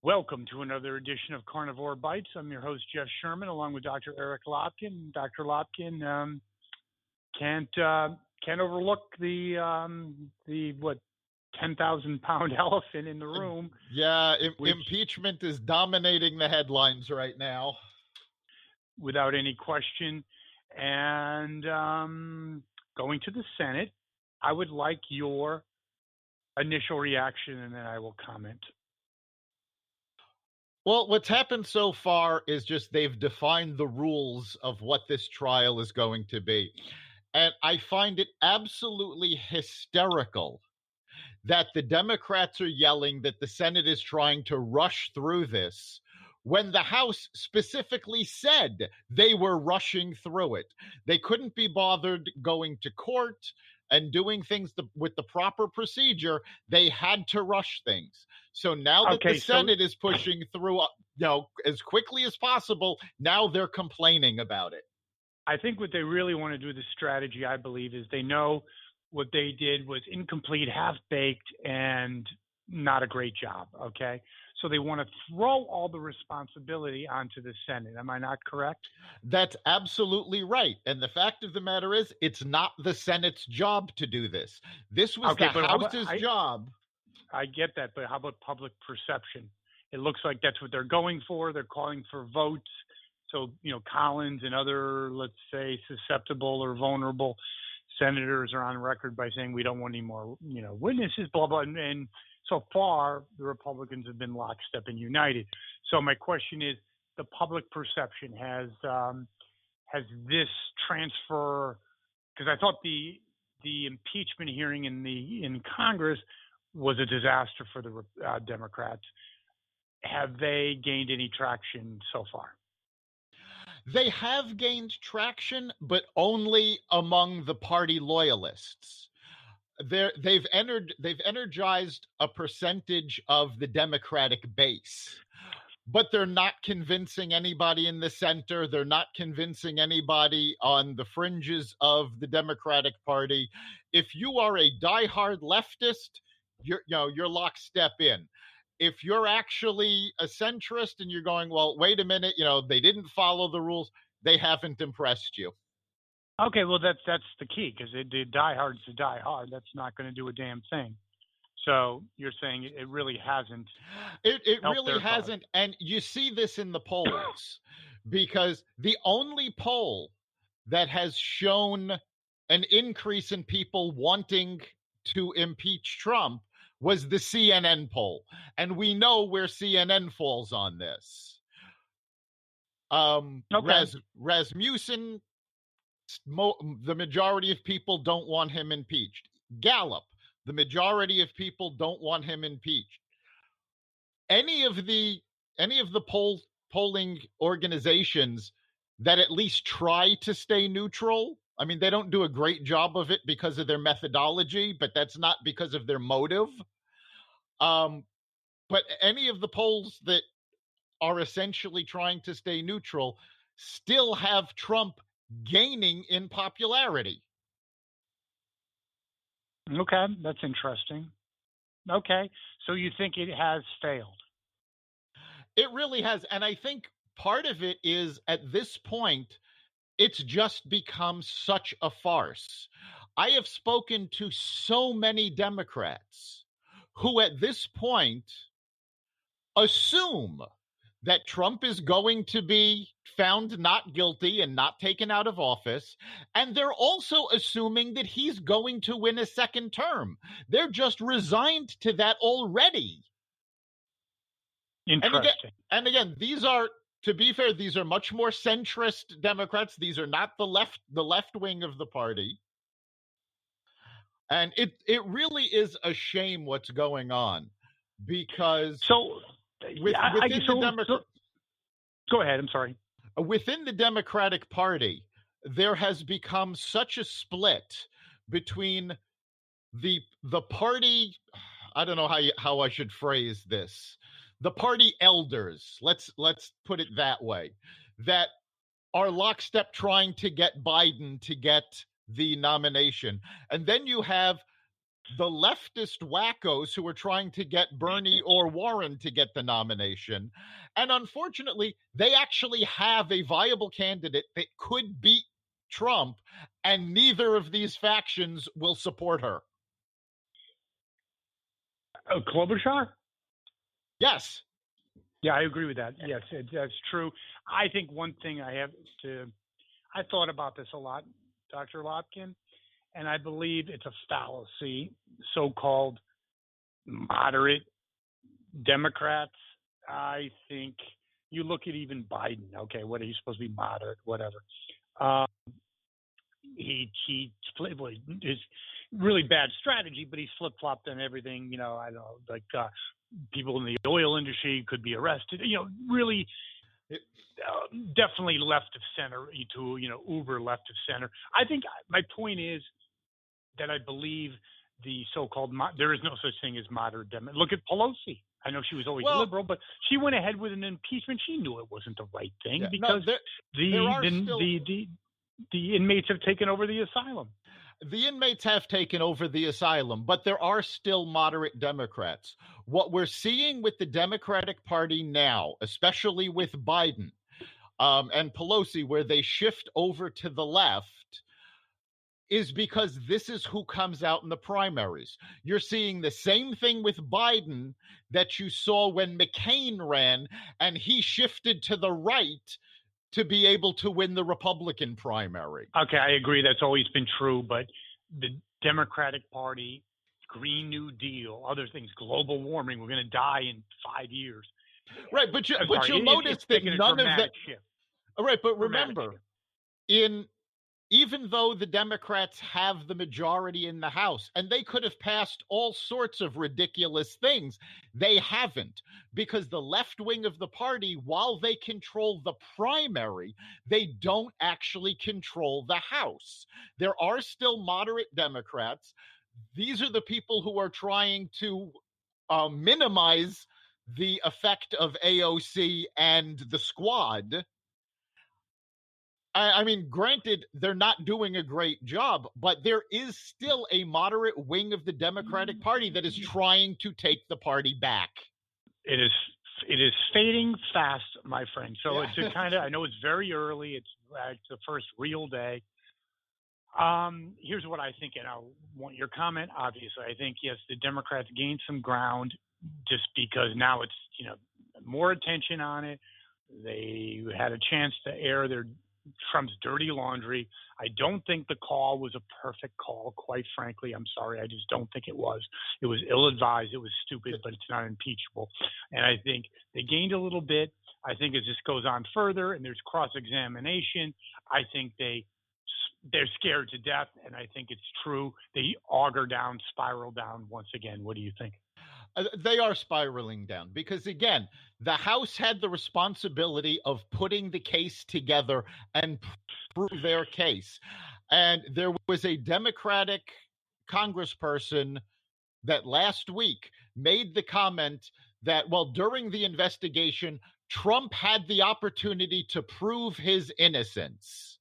Welcome to another edition of Carnivore Bites. I'm your host, Jeff Sherman, along with Dr. Eric Lopkin. Dr. Lopkin can't overlook the 10,000-pound elephant in the room. Yeah, impeachment is dominating the headlines right now, without any question. And going to the Senate, I would like your initial reaction, and then I will comment. Well, what's happened so far is just they've defined the rules of what this trial is going to be. And I find it absolutely hysterical that the Democrats are yelling that the Senate is trying to rush through this when the House specifically said they were rushing through it. They couldn't be bothered going to court and doing things with the proper procedure. They had to rush things. So now that the Senate is pushing through, as quickly as possible, now they're complaining about it. I think what they really want to do, the strategy, I believe, is they know what they did was incomplete, half-baked, and not a great job, okay? So they want to throw all the responsibility onto the Senate. Am I not correct? That's absolutely right. And the fact of the matter is, it's not the Senate's job to do this. This was the House's job. I get that, but how about public perception? It looks like that's what they're going for. They're calling for votes. So, Collins and other, let's say, susceptible or vulnerable senators are on record by saying we don't want any more, witnesses, blah, blah. And so far, the Republicans have been lockstep and united. So my question is, the public perception has this transfer, because I thought the impeachment hearing in Congress was a disaster for the Democrats. Have they gained any traction so far? They have gained traction, but only among the party loyalists. They've energized a percentage of the Democratic base, but they're not convincing anybody in the center. They're not convincing anybody on the fringes of the Democratic Party. If you are a diehard leftist, you're lockstep in. If you're actually a centrist and you're going, well, wait a minute, they didn't follow the rules, they haven't impressed you. Okay, well, that's the key, because the diehard's a diehard. That's not going to do a damn thing. So you're saying it really hasn't. It really hasn't. And you see this in the polls, because the only poll that has shown an increase in people wanting to impeach Trump was the CNN poll. And we know where CNN falls on this. Rasmussen, the majority of people don't want him impeached. Gallup, the majority of people don't want him impeached. Any of the polling organizations that at least try to stay neutral, I mean, they don't do a great job of it because of their methodology, but that's not because of their motive. But any of the polls that are essentially trying to stay neutral still have Trump gaining in popularity. Okay, that's interesting. Okay, so you think it has failed? It really has. And I think part of it is, at this point, it's just become such a farce. I have spoken to so many Democrats who at this point assume that Trump is going to be found not guilty and not taken out of office. And they're also assuming that he's going to win a second term. They're just resigned to that already. Interesting. And again, these are, to be fair, these are much more centrist Democrats. These are not the left wing of the party. And it really is a shame what's going on, because go ahead. I'm sorry. Within the Democratic Party, there has become such a split between the party. I don't know how I should phrase this. The party elders, let's put it that way, that are lockstep trying to get Biden to get the nomination. And then you have the leftist wackos who are trying to get Bernie or Warren to get the nomination. And unfortunately, they actually have a viable candidate that could beat Trump, and neither of these factions will support her. Klobuchar? Yes. Yeah, I agree with that. Yes, that's true. I think one thing I thought about this a lot, Dr. Lopkin, and I believe it's a fallacy, so-called moderate Democrats. I think you look at even Biden. Okay, what are you supposed to be moderate? Whatever. He his really bad strategy, but he's flip flopped on everything. I don't know, like people in the oil industry could be arrested. Really. Definitely left of center to uber left of center. I think my point is that I believe the so-called there is no such thing as moderate Democrat. Look at Pelosi. I know she was always liberal, but she went ahead with an impeachment. She knew it wasn't the right thing because the inmates have taken over the asylum. The inmates have taken over the asylum, but there are still moderate Democrats. What we're seeing with the Democratic Party now, especially with Biden and Pelosi, where they shift over to the left, is because this is who comes out in the primaries. You're seeing the same thing with Biden that you saw when McCain ran, and he shifted to the right to be able to win the Republican primary. Okay, I agree. That's always been true, but the Democratic Party, Green New Deal, other things, global warming, we're going to die in 5 years. Right, but you'll notice that none of that. All right, but remember, even though the Democrats have the majority in the House, and they could have passed all sorts of ridiculous things, they haven't, because the left wing of the party, while they control the primary, they don't actually control the House. There are still moderate Democrats. These are the people who are trying to minimize the effect of AOC and the squad. I mean, granted, they're not doing a great job, but there is still a moderate wing of the Democratic Party that is trying to take the party back. It is fading fast, my friend. So it's a kind of, I know it's very early. It's the first real day. Here's what I think, and I want your comment. Obviously, I think, yes, the Democrats gained some ground just because now it's, more attention on it. They had a chance to air Trump's dirty laundry. I don't think the call was a perfect call, quite frankly. I'm sorry. I just don't think it was. It was ill-advised. It was stupid, but it's not impeachable. And I think they gained a little bit. I think as this goes on further and there's cross-examination, I think they're scared to death, and I think it's true. They spiral down once again. What do you think? They are spiraling down because, again, the House had the responsibility of putting the case together and prove their case. And there was a Democratic congressperson that last week made the comment that, well, during the investigation, Trump had the opportunity to prove his innocence.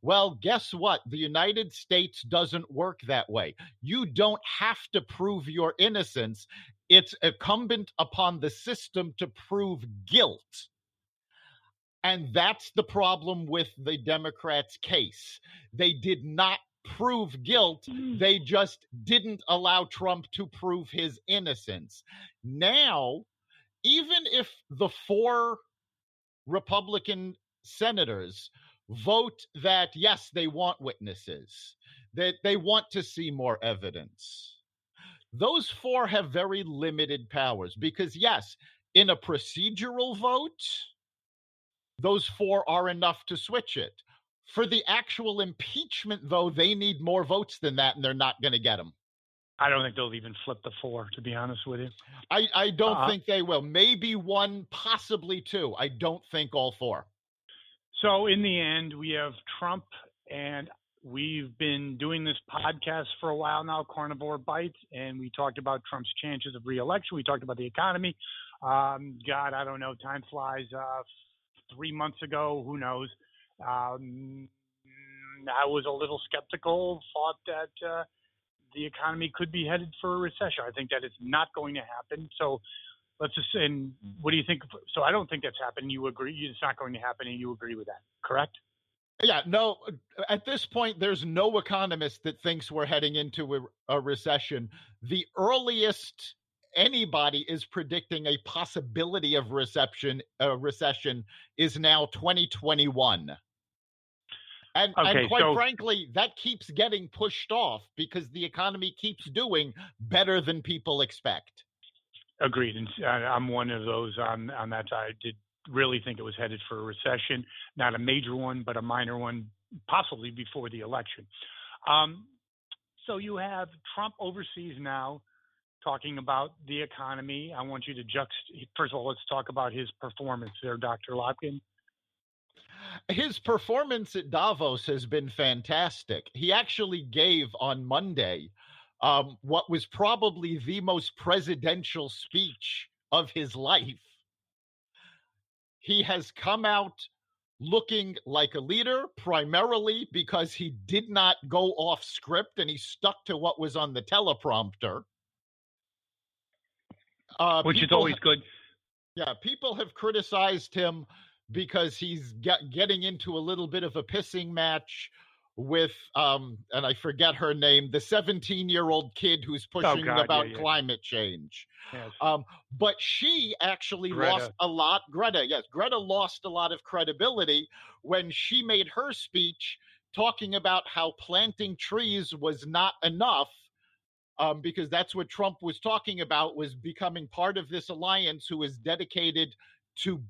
Well, guess what? The United States doesn't work that way. You don't have to prove your innocence. It's incumbent upon the system to prove guilt. And that's the problem with the Democrats' case. They did not prove guilt. They just didn't allow Trump to prove his innocence. Now, even if the 4 Republican senators vote that, yes, they want witnesses, that they want to see more evidence, those 4 have very limited powers because, yes, in a procedural vote, those 4 are enough to switch it. For the actual impeachment, though, they need more votes than that, and they're not going to get them. I don't think they'll even flip the 4, to be honest with you. I don't think they will. Maybe 1, possibly 2. I don't think all 4. So in the end, we have Trump, and we've been doing this podcast for a while now, Carnivore Bites, and we talked about Trump's chances of re-election. We talked about the economy. God, I don't know. Time flies. 3 months ago, who knows? I was a little skeptical, thought that the economy could be headed for a recession. I think that it's not going to happen. So let's just, and what do you think? So I don't think that's happened. You agree it's not going to happen, and you agree with that, correct? Yeah, no, at this point, there's no economist that thinks we're heading into a recession. The earliest anybody is predicting a possibility of recession is now 2021. And quite frankly, that keeps getting pushed off because the economy keeps doing better than people expect. Agreed. And I'm one of those on that side. I did really think it was headed for a recession, not a major one, but a minor one, possibly before the election. So you have Trump overseas now talking about the economy. I want you to first of all, let's talk about his performance there, Dr. Lopkin. His performance at Davos has been fantastic. He actually gave on Monday what was probably the most presidential speech of his life. He has come out looking like a leader, primarily because he did not go off script and he stuck to what was on the teleprompter. Which is always good. Yeah, people have criticized him because he's getting into a little bit of a pissing match with, and I forget her name, the 17-year-old kid who's pushing about climate change. Yes. But she actually lost a lot. Greta lost a lot of credibility when she made her speech talking about how planting trees was not enough. Because that's what Trump was talking about, was becoming part of this alliance who is dedicated to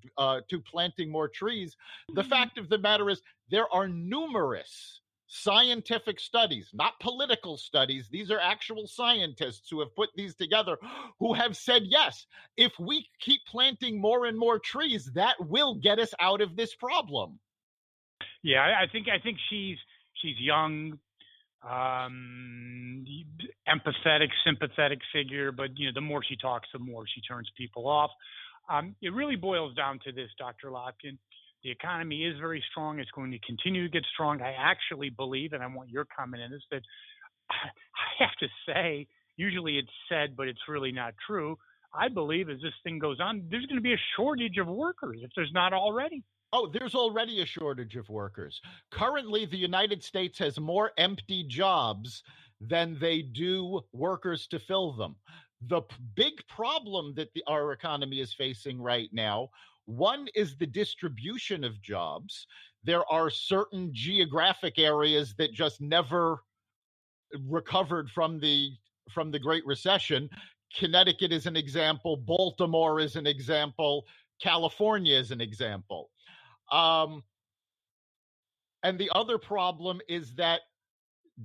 planting more trees. The fact of the matter is there are numerous scientific studies, not political studies. These are actual scientists who have put these together, who have said, yes, if we keep planting more and more trees, that will get us out of this problem. Yeah, I think she's young, empathetic, sympathetic figure, but the more she talks, the more she turns people off. It really boils down to this, Dr. Lopkin. The economy is very strong. It's going to continue to get strong. I actually believe, and I want your comment in this, that I have to say, usually it's said, but it's really not true. I believe as this thing goes on, there's going to be a shortage of workers if there's not already. Oh, there's already a shortage of workers. Currently, the United States has more empty jobs than they do workers to fill them. The big problem that our economy is facing right now, one is the distribution of jobs. There are certain geographic areas that just never recovered from the Great Recession. Connecticut is an example. Baltimore is an example. California is an example. And the other problem is that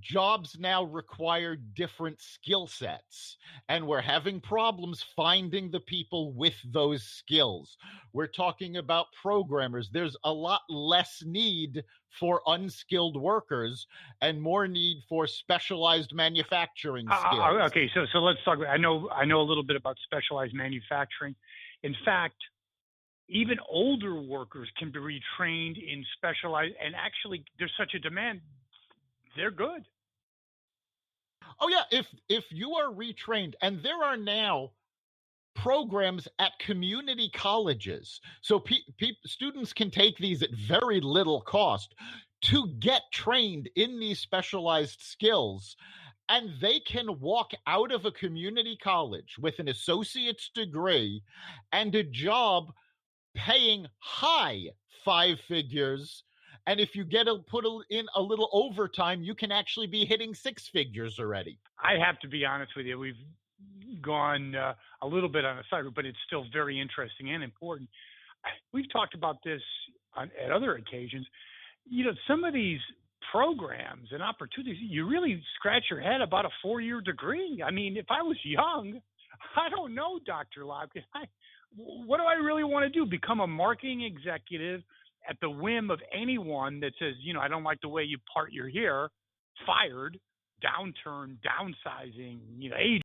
jobs now require different skill sets, and we're having problems finding the people with those skills. We're talking about programmers. There's a lot less need for unskilled workers and more need for specialized manufacturing skills. Okay, so let's talk. I know a little bit about specialized manufacturing. In fact, even older workers can be retrained in specialized, and actually there's such a demand, they're good. Oh yeah, if you are retrained, and there are now programs at community colleges, so students can take these at very little cost to get trained in these specialized skills, and they can walk out of a community college with an associate's degree and a job paying high 5 figures, and if you put in a little overtime, you can actually be hitting 6 figures already. I have to be honest with you. We've gone a little bit on a side, but it's still very interesting and important. We've talked about this at other occasions. Some of these programs and opportunities, you really scratch your head about a 4-year degree. I mean, if I was young, I don't know, Dr. Lopkin. What do I really want to do? Become a marketing executive at the whim of anyone that says, I don't like the way you part your hair, fired, downturn, downsizing, age